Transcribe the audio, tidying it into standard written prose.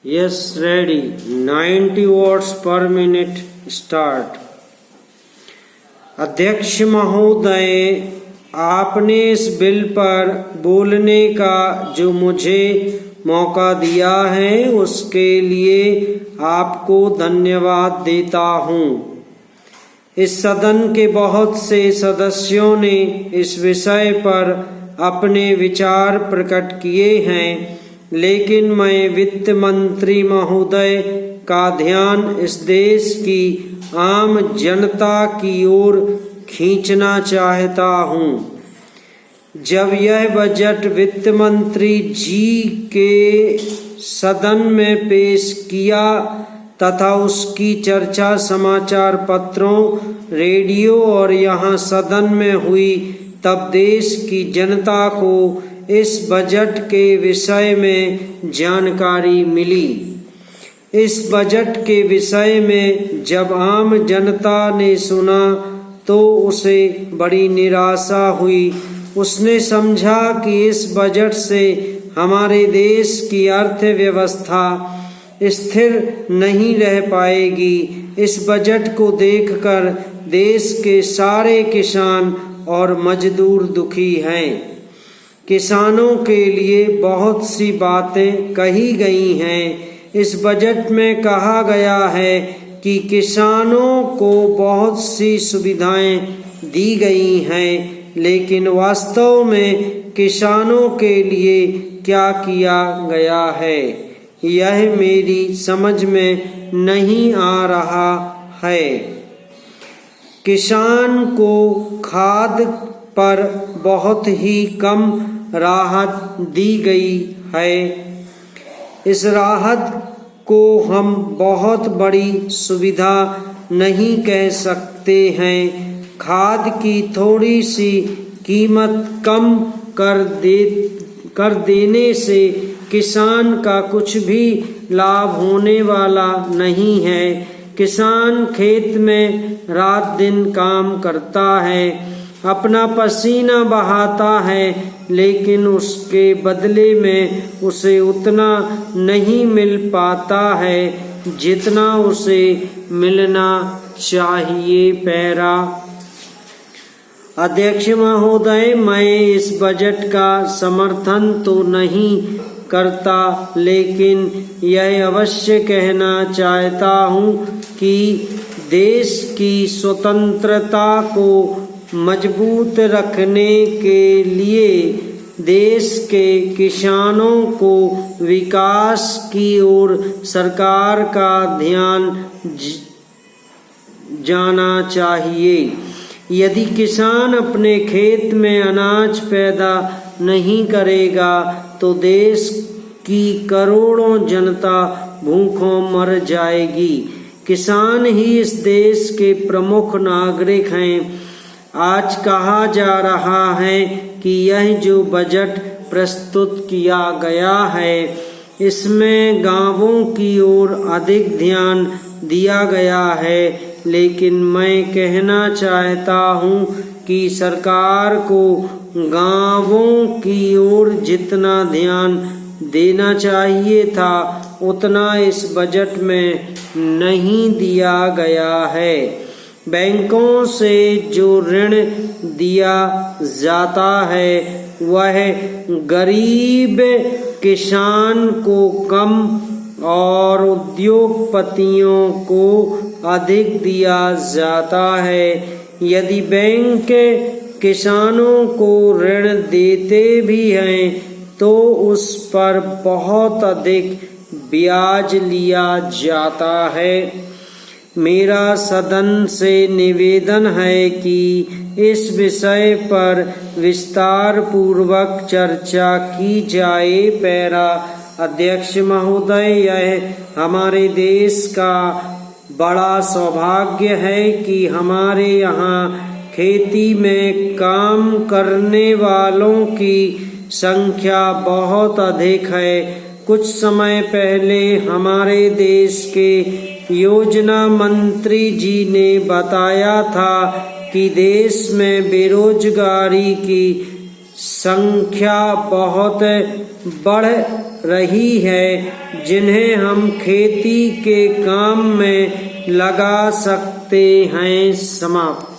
Yes, ready. 90 watts per minute. Start. अध्यक्ष महोदय, आपने इस बिल पर बोलने का जो मुझे मौका दिया है उसके लिए आपको धन्यवाद देता हूँ। इस सदन के बहुत से सदस्यों ने इस विषय पर अपने विचार प्रकट किए हैं, लेकिन मैं वित्त मंत्री महोदय का ध्यान इस देश की आम जनता की ओर खींचना चाहता हूँ। जब यह बजट वित्त मंत्री जी के सदन में पेश किया तथा उसकी चर्चा समाचार पत्रों, रेडियो और यहाँ सदन में हुई, तब देश की जनता को इस बजट के विषय में जानकारी मिली। इस बजट के विषय में जब आम जनता ने सुना तो उसे बड़ी निराशा हुई। उसने समझा कि इस बजट से हमारे देश की अर्थव्यवस्था स्थिर नहीं रह पाएगी। इस बजट को देखकर देश के सारे किसान और मजदूर दुखी हैं। किसानों के लिए बहुत सी बातें कही गई हैं। इस बजट में कहा गया है कि किसानों को बहुत सी सुविधाएं दी गई हैं, लेकिन वास्तव में किसानों के लिए क्या किया गया है यह मेरी समझ में नहीं आ रहा है। किसान को खाद पर बहुत ही कम राहत दी गई है। इस राहत को हम बहुत बड़ी सुविधा नहीं कह सकते हैं। खाद की थोड़ी सी कीमत कम कर देने से किसान का कुछ भी लाभ होने वाला नहीं है। किसान खेत में रात दिन काम करता है, अपना पसीना बहाता है, लेकिन उसके बदले में उसे उतना नहीं मिल पाता है जितना उसे मिलना चाहिए। पैरा। अध्यक्ष महोदय, मैं इस बजट का समर्थन तो नहीं करता, लेकिन यह अवश्य कहना चाहता हूँ कि देश की स्वतंत्रता को मजबूत रखने के लिए देश के किसानों को विकास की ओर सरकार का ध्यान जाना चाहिए। यदि किसान अपने खेत में अनाज पैदा नहीं करेगा तो देश की करोड़ों जनता भूखों मर जाएगी। किसान ही इस देश के प्रमुख नागरिक हैं। आज कहा जा रहा है कि यह जो बजट प्रस्तुत किया गया है इसमें गांवों की ओर अधिक ध्यान दिया गया है, लेकिन मैं कहना चाहता हूँ कि सरकार को गांवों की ओर जितना ध्यान देना चाहिए था उतना इस बजट में नहीं दिया गया है। बैंकों से जो ऋण दिया जाता है वह गरीब किसान को कम और उद्योगपतियों को अधिक दिया जाता है। यदि बैंक किसानों को ऋण देते भी हैं तो उस पर बहुत अधिक ब्याज लिया जाता है। मेरा सदन से निवेदन है कि इस विषय पर विस्तार पूर्वक चर्चा की जाए। पैरा। अध्यक्ष महोदय, यह हमारे देश का बड़ा सौभाग्य है कि हमारे यहाँ खेती में काम करने वालों की संख्या बहुत अधिक है। कुछ समय पहले हमारे देश के योजना मंत्री जी ने बताया था कि देश में बेरोजगारी की संख्या बहुत बढ़ रही है, जिन्हें हम खेती के काम में लगा सकते हैं। समाप्त।